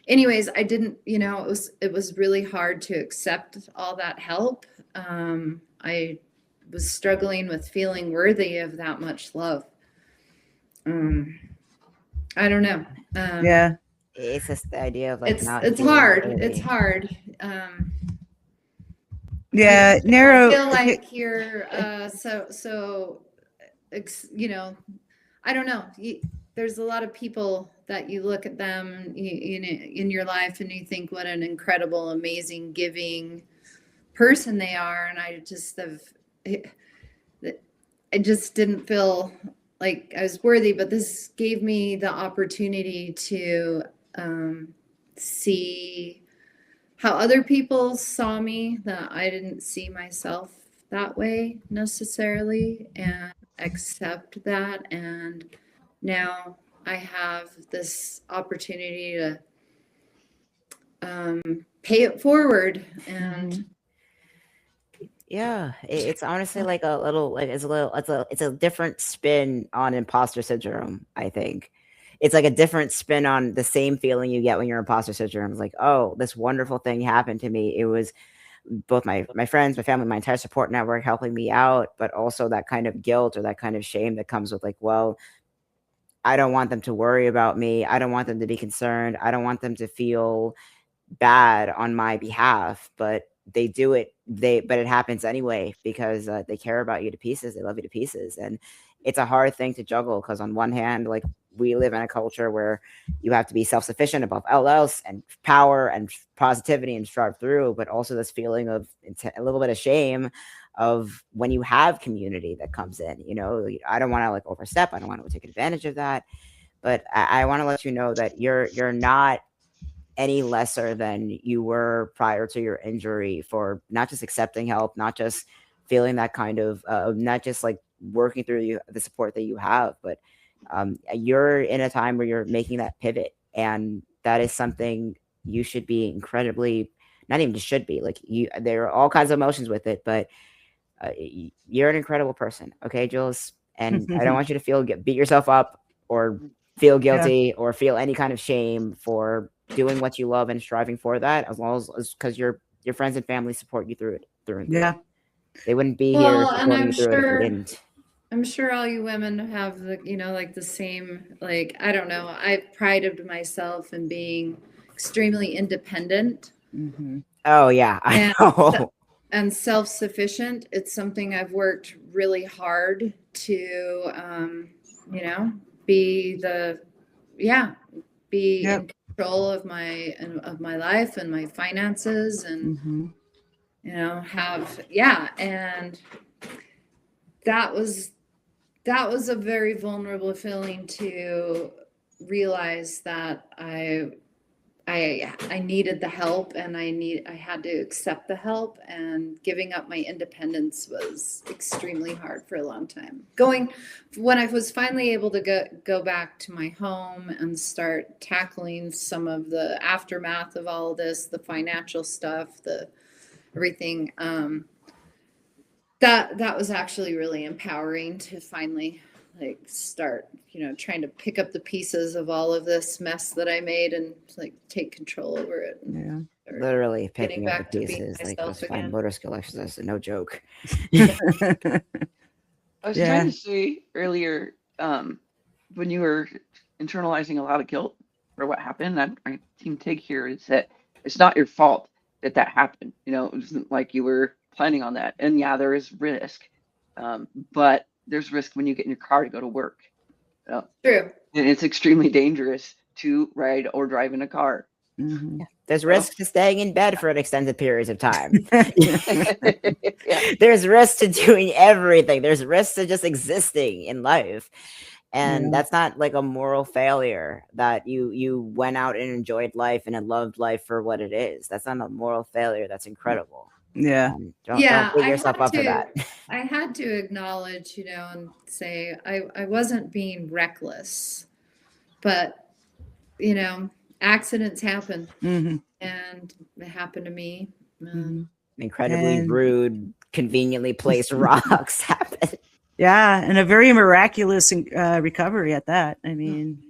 anyways, I didn't, it was really hard to accept all that help. I was struggling with feeling worthy of that much love. I don't know. Yeah. It's just the idea of like It's not it's feeling hard. worthy. It's hard. Yeah. I Narrow. feel like you're you know, I don't know. There's a lot of people that you look at them in your life and you think what an incredible, amazing, giving person they are, and I just didn't feel like I was worthy. But this gave me the opportunity to see how other people saw me, that I didn't see myself that way necessarily, and accept that. And now I have this opportunity to pay it forward. And Yeah, it's honestly like a little like it's a different spin on imposter syndrome, I think. It's like a different spin on the same feeling you get when you're imposter syndrome. It's like, oh, this wonderful thing happened to me. It was both my friends, my family, my entire support network helping me out, but also that kind of guilt or that kind of shame that comes with like, well, I don't want them to worry about me. I don't want them to be concerned. I don't want them to feel bad on my behalf, but they do it. But it happens anyway because they care about you to pieces. They love you to pieces, and it's a hard thing to juggle because on one hand, like we live in a culture where you have to be self-sufficient above all else, and power and positivity and strive through, but also this feeling of a little bit of shame of when you have community that comes in. You know, I don't want to like overstep. I don't want to take advantage of that, but I want to let you know that you're not any lesser than you were prior to your injury for not just accepting help, not just feeling that kind of, not just like working through the support that you have, but you're in a time where you're making that pivot. And that is something you should be incredibly, not even just should be, like there are all kinds of emotions with it, but you're an incredible person. Okay, Jules. And I don't want you to beat yourself up or feel guilty or feel any kind of shame for doing what you love and striving for that, as long as because your friends and family support you through it and through. Yeah. They wouldn't be here well, and supporting you through it if they didn't. I'm sure all you women have the, like the same, like, I don't know. I've prided myself in being extremely independent. Oh yeah, I know. And self-sufficient. It's something I've worked really hard to, be in control of my life and my finances, and and that was a very vulnerable feeling to realize that I needed the help, and I had to accept the help, and giving up my independence was extremely hard for a long time. When I was finally able to go back to my home and start tackling some of the aftermath of all of this, the financial stuff, everything, that was actually really empowering to finally like start, trying to pick up the pieces of all of this mess that I made and like take control over it. Yeah. Literally picking up the pieces, like those fine motor skill exercises, no joke. I was trying to say earlier, when you were internalizing a lot of guilt for what happened, my team take here is that it's not your fault that happened. It wasn't like you were planning on that. And yeah, there is risk, but there's risk when you get in your car to go to work. True. And it's extremely dangerous to ride or drive in a car. Yeah. There's risk to staying in bed for an extended periods of time. There's risk to doing everything. There's risk to just existing in life. And that's not like a moral failure that you went out and enjoyed life and loved life for what it is. That's not a moral failure. That's incredible. Don't beat yourself up for that. I had to acknowledge, and say I wasn't being reckless, but accidents happen, and it happened to me. Incredibly rude, conveniently placed rocks happen. Yeah, and a very miraculous recovery at that. I mean,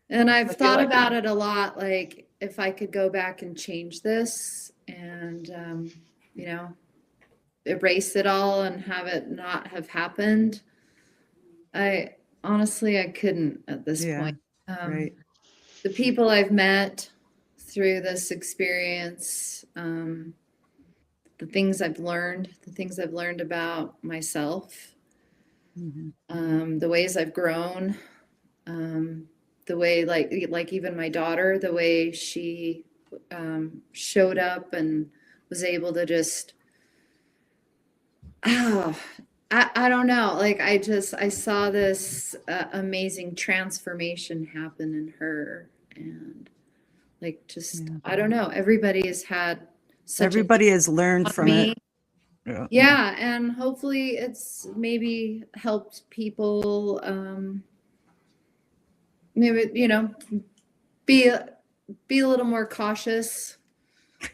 And I've thought about it a lot, like if I could go back and change this, and erase it all and have it not have happened. I honestly, I couldn't at this Yeah, point. right. The people I've met through this experience, the things I've learned about myself, the ways I've grown, the way like even my daughter, the way she showed up and was able to just I don't know, like I saw this amazing transformation happen in her, and like just I don't know, everybody has had such Everybody has learned on from me. it. Yeah. Yeah, and hopefully it's maybe helped people maybe be a little more cautious.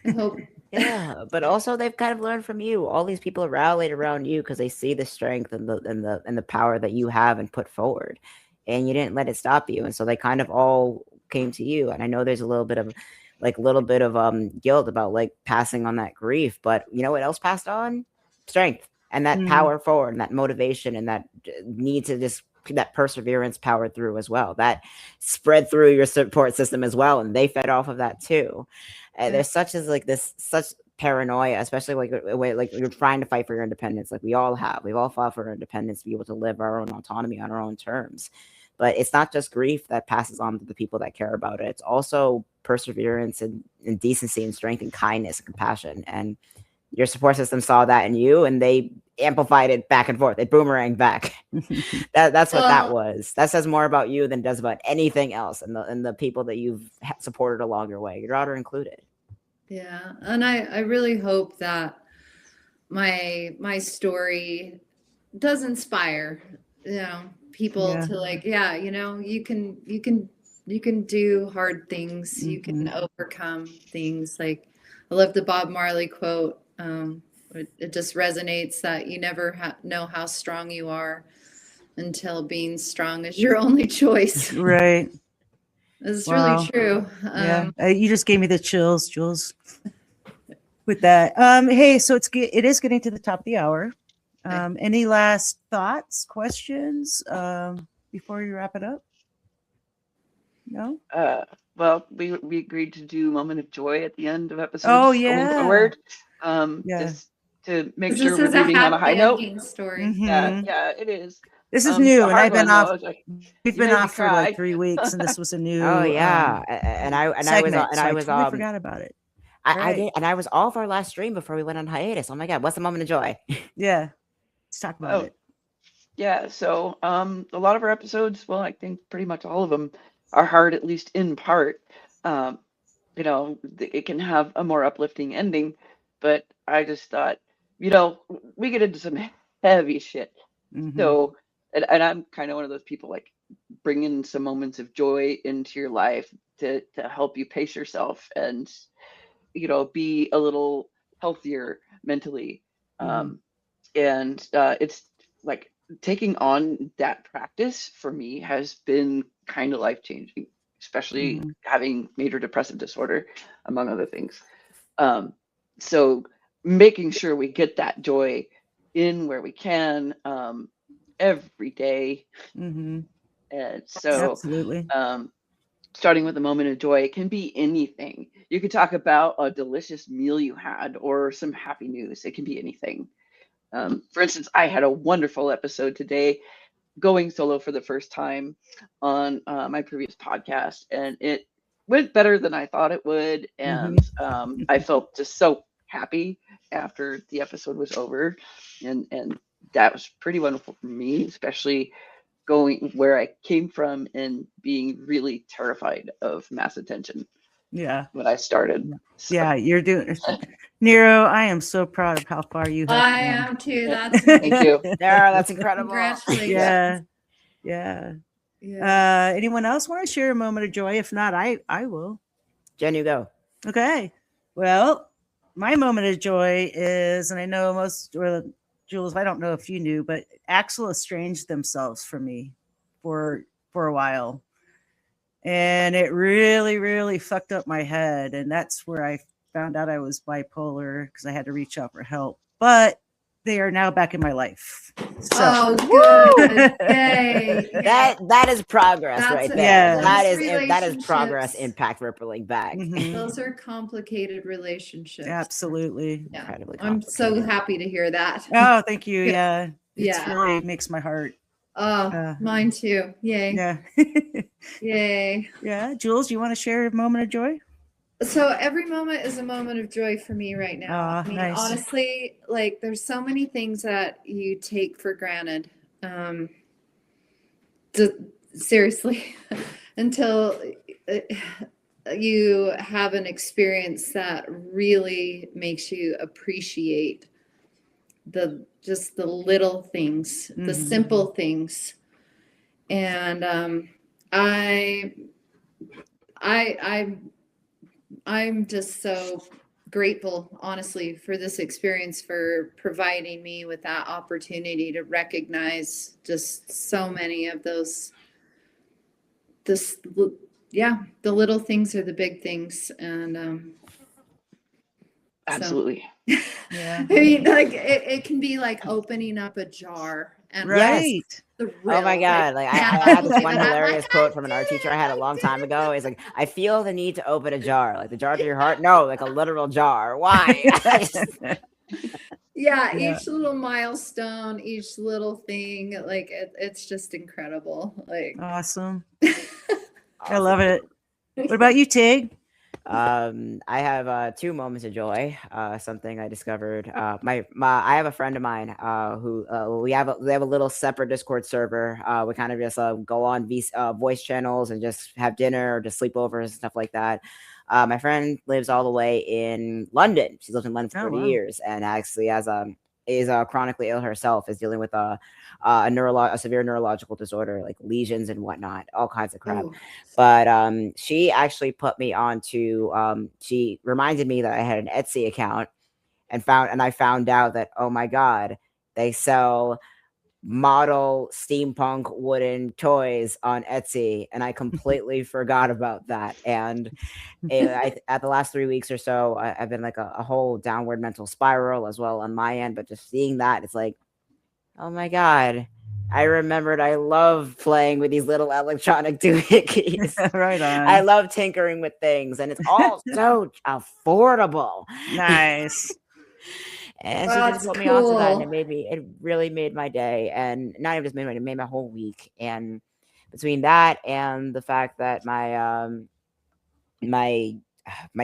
I hope. Yeah, but also they've kind of learned from you. All these people rallied around you because they see the strength and the power that you have and put forward, and you didn't let it stop you. And so they kind of all came to you. And I know there's a little bit of guilt about like passing on that grief, but you know what else passed on? Strength and that power forward and that motivation and that need to just that perseverance power through as well. That spread through your support system as well, and they fed off of that too. There's such paranoia, especially like you're trying to fight for your independence. Like we've all fought for our independence to be able to live our own autonomy on our own terms. But it's not just grief that passes on to the people that care about it. It's also perseverance and decency and strength and kindness and compassion. And your support system saw that in you, and they amplified it back and forth. It boomeranged back. That's what that was. That says more about you than it does about anything else, and the people that you've supported along your way, your daughter included. Yeah, and I really hope that my story does inspire people to like you can do hard things, you can overcome things. Like I love the Bob Marley quote. It just resonates that you never know how strong you are until being strong is your only choice. Right. It's Wow. really true. Yeah, you just gave me the chills, Jules, with that. Hey, so it is getting to the top of the hour. Any last thoughts, questions before you wrap it up? No. Well, we agreed to do moment of joy at the end of episodes. Oh, Going yeah. forward. Yeah. Just to make This sure we're is a leaving on a high happy note. ending story. Yeah, it is. This is The new, and hard I've been one, though, off. is like, We've you been made me off for like cry. 3 weeks, and this was a new. Oh yeah, and I segment, was so I I was totally forgot about it. I Right. did, and I was off our last stream before we went on hiatus. Oh my god, what's the moment of joy? Yeah, let's talk about it. Yeah, so a lot of our episodes, well, I think pretty much all of them are hard, at least in part. It can have a more uplifting ending, but I just thought, we get into some heavy shit. So, and I'm kind of one of those people like bringing some moments of joy into your life to help you pace yourself and, be a little healthier mentally. And it's like taking on that practice for me has been kind of life changing, especially having major depressive disorder, among other things. So making sure we get that joy in where we can every day. And so absolutely. Starting with a moment of joy, it can be anything. You could talk about a delicious meal you had or some happy news. It can be anything. For instance, I had a wonderful episode today going solo for the first time on my previous podcast, and it went better than I thought it would. And I felt just so happy after the episode was over. And that was pretty wonderful for me, especially going where I came from and being really terrified of mass attention. Yeah. When I started. So. Yeah, you're doing Nero. I am so proud of how far you have. I am too. That's thank you. Yeah, that's incredible. Congratulations. Yeah. Yeah. Anyone else want to share a moment of joy? If not, I will. Jen, you go. Okay. Well, my moment of joy is, and I know most, or Jules, I don't know if you knew, but Axel estranged themselves from me for a while. And it really, really fucked up my head. And that's where I found out I was bipolar because I had to reach out for help. But they are now back in my life. So Oh, good. Yay. Yeah. That is progress That's right it. there. Yeah. That is progress Relationships. impact rippling back. Mhm. Those are complicated relationships. Absolutely. Yeah. Incredibly I'm so complicated. happy to hear that. Oh, thank you. Good. Yeah. It's Yeah. really makes my heart. Oh, mine too. Yay. Yeah. Yay. Yeah. Jules, you want to share a moment of joy? So every moment is a moment of joy for me right now. I mean, Nice. honestly, like there's so many things that you take for granted. Seriously, until you have an experience that really makes you appreciate just the little things, the Mhm. simple things. And I'm just so grateful, honestly, for this experience, for providing me with that opportunity to recognize just so many of those. Yeah, the little things are the big things, and Absolutely. Yeah. I mean, like it can be like opening up a jar and Right. the Oh my real, God. Like I cannot had this believe one it. I'm hilarious like, quote from an art teacher I had a long time ago. It's like, I feel the need to open a jar. Like the jar to your heart? No, like a literal jar. Why? yeah, Yeah. each little milestone, each little thing, like it's just incredible. Like, Awesome. I love it. What about you, Tig? I have 2 moments of joy. Something I discovered. I have a friend of mine who we have a little separate Discord server. We kind of just go on voice channels and just have dinner or just sleepovers and stuff like that. My friend lives all the way in London. She's lived in London for Oh, 30 wow. years and actually is chronically ill herself. Is dealing with a severe neurological disorder like lesions and whatnot, all kinds of crap. oh, But she actually put me on to she reminded me that I had an Etsy account and I found out that, oh my God, they sell model steampunk wooden toys on Etsy, and I completely forgot about that. And at the last 3 weeks or so, I've been like a whole downward mental spiral as well on my end. But just seeing that, it's like, oh my God, I remembered I love playing with these little electronic doohickeys. Right on. I love tinkering with things, and it's all so affordable. Nice. And Well, she that's just put me onto that, and cool. it really made my day, and not even just made my day, it made my whole week. And between that and the fact that my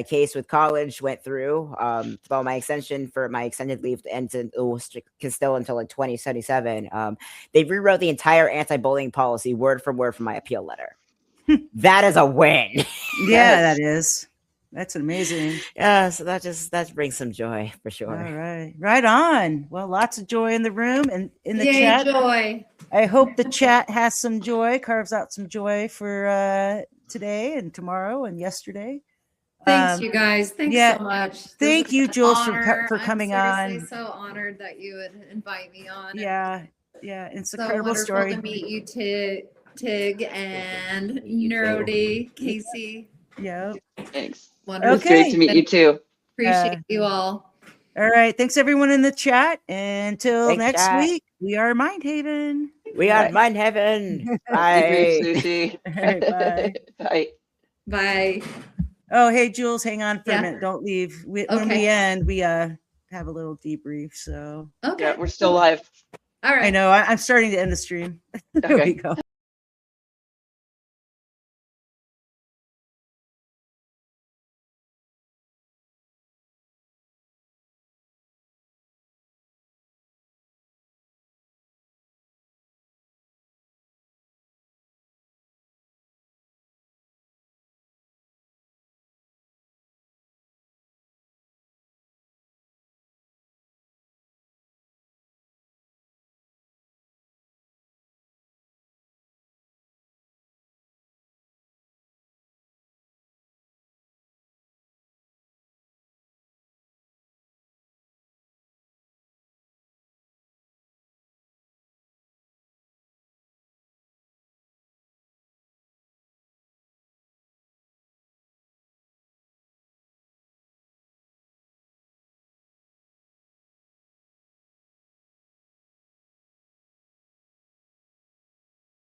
case with college went through, well, my extension for my extended leave ends still until like 2077. They rewrote the entire anti-bullying policy word for word from my appeal letter. That is a win. Yeah, that is. That's amazing. Yeah, so that brings some joy for sure. All right. Right on. Well, lots of joy in the room and in the Yay, chat. joy. I hope the chat has some joy, carves out some joy for today and tomorrow and yesterday. Thanks, you guys. Thanks so much. Thank you, Jules, for coming I'm seriously on. so honored that you would invite me on. Yeah, it's an So incredible wonderful story. to meet you, Tig and Nerdy, Casey. Yeah. Thanks. Wonderful. It's great to meet you too. Appreciate you all. All right. Thanks everyone in the chat. Until Thanks, next chat. week, we are Mind Haven. We are Mind Heaven. Be Bye. great, Sushi. All right, bye. Bye. Bye. Oh, hey, Jules, hang on for Yeah. a minute. Don't leave. When Okay. we end, we have a little debrief. So Okay. Yeah, we're still live. All right. I know I'm starting to end the stream. There we Okay. go.